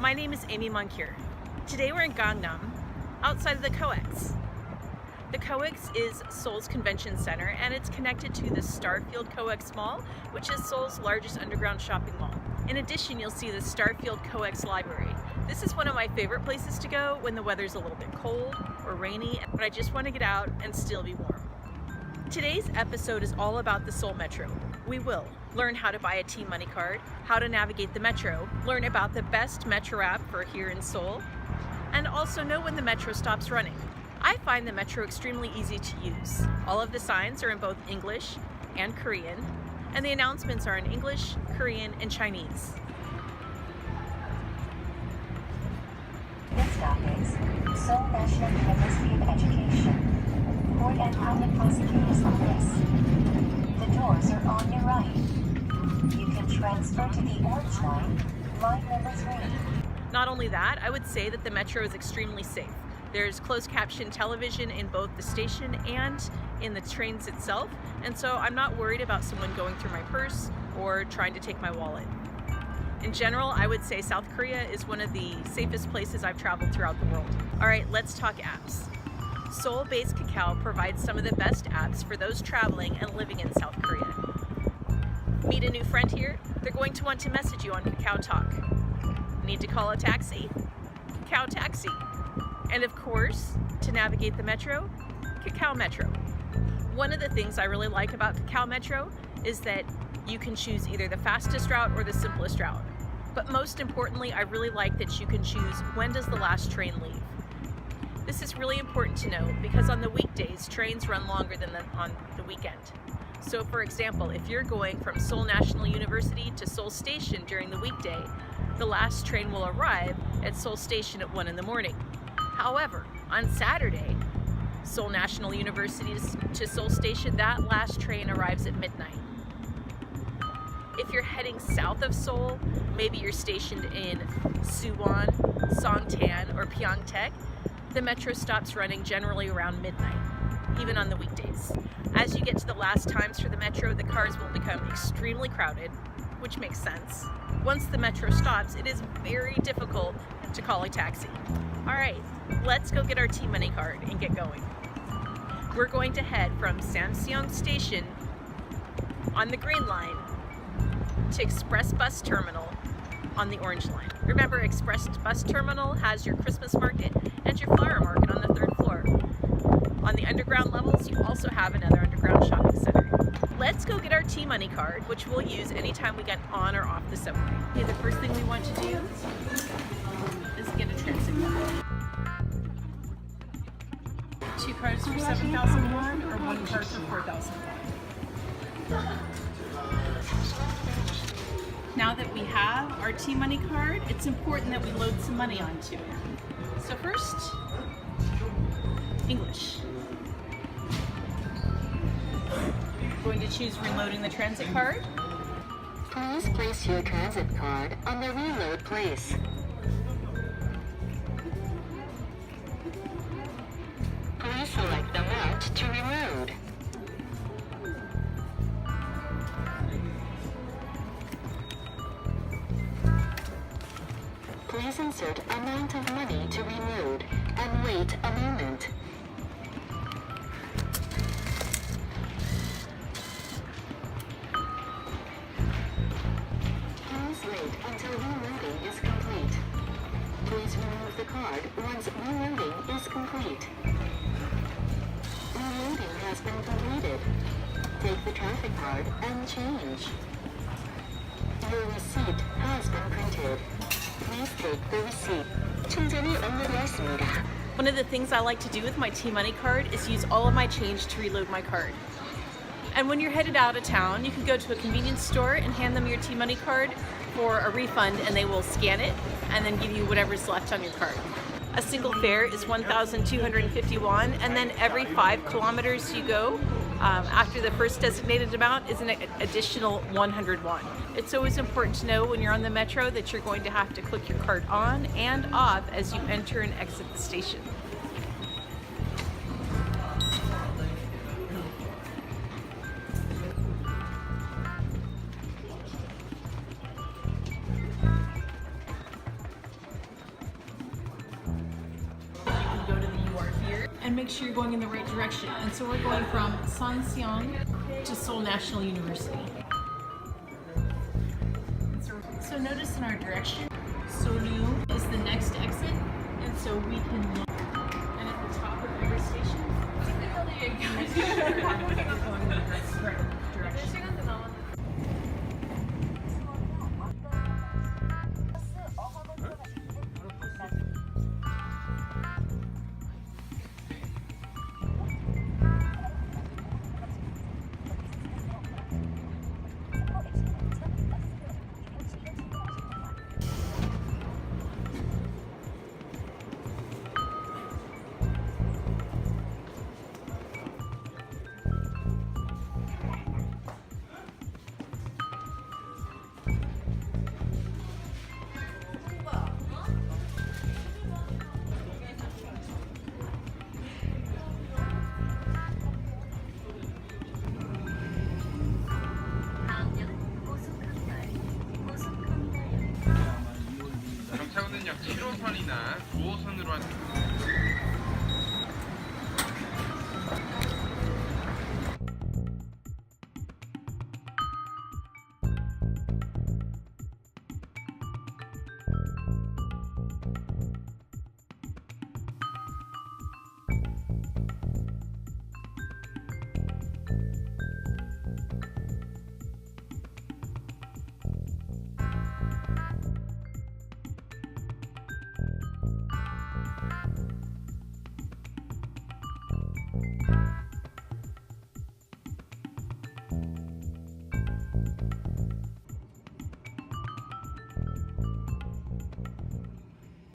My name is Amy Moncure. Today we're in Gangneung, outside of the KTX. The KTX is Seoul's convention center, and it's connected to the Starfield KTX Mall, which is Seoul's largest underground shopping mall. In addition, you'll see the Starfield KTX Library. This is one of my favorite places to go when the weather's a little bit cold or rainy, but I just want to get out and still be warm. Today's episode is all about the Seoul Metro. We will learn how to buy a T-Money card, how to navigate the Metro, learn about the best Metro app for here in Seoul, and also know when the Metro stops running. I find the Metro extremely easy to use. All of the signs are in both English and Korean, and the announcements are in English, Korean, and Chinese. This stop is Seoul National University of Education, Court and Public Prosecutor's Office. The doors are on your right. You can transfer to the orange line, line number 3. Not only that, I would say that the Metro is extremely safe. There's closed caption television in both the station and in the trains itself, and so I'm not worried about someone going through my purse or trying to take my wallet. In general, I would say South Korea is one of the safest places I've traveled throughout the world. All right, let's talk apps. Seoul-based Kakao provides some of the best apps for those traveling and living in South Korea. Meet a new friend here, they're going to want to message you on Kakao Talk. Need to call a taxi? Kakao Taxi. And of course, to navigate the Metro, Kakao Metro. One of the things I really like about Kakao Metro is that you can choose either the fastest route or the simplest route. But most importantly, I really like that you can choose when does the last train leave. This is really important to know because on the weekdays, trains run longer than on the weekend. So for example, if you're going from Seoul National University to Seoul Station during the weekday, the last train will arrive at Seoul Station at 1 in the morning. However, on Saturday, Seoul National University to Seoul Station, that last train arrives at midnight. If you're heading south of Seoul, maybe you're stationed in Suwon, Songtan, or Pyeongtaek, the Metro stops running generally around midnight, even on the weekdays. As you get to the last times for the Metro, the cars will become extremely crowded, which makes sense. Once the Metro stops, it is very difficult to call a taxi. All right, let's go get our T-Money card and get going. We're going to head from Samseong Station on the Green Line to Express Bus Terminal on the Orange Line. Remember, Express Bus Terminal has your Christmas market and your flower market on the 3rd floor. On the underground levels, you also have another underground shopping center. Let's go get our T-Money card, which we'll use anytime we get on or off the subway. Okay, the first thing we want to do is get a transit card. 2 cards for 7,000 won or 1 card for 4,000 won. Now that we have our T-Money card, it's important that we load some money onto it. So first, English. I'm going to choose reloading the transit card. Please place your transit card on the reload place. Please select the route to reload. Please insert amount of money to reload and wait a moment. Please wait until reloading is complete. Please remove the card once reloading is complete. Reloading has been completed. Take the traffic card and change. Your receipt has been printed. Please take the receipt. 충전이 완료되었습니다. One of the things I like to do with my T-Money card is use all of my change to reload my card. And when you're headed out of town, you can go to a convenience store and hand them your T-Money card for a refund, and they will scan it and then give you whatever's left on your card. A single fare is 1,250 won, and then every 5 kilometers you go, after the first designated amount is an additional 100 won. It's always important to know when you're on the Metro that you're going to have to click your card on and off as you enter and exit the station. and make sure you're going in the right direction. And so we're going from Sanseong to Seoul National University. So notice in our direction, Seonyu is the next exit, and so we can look. And at the top of every station, you're going in the right direction. 정차구는 약 7호선이나 9호선으로 한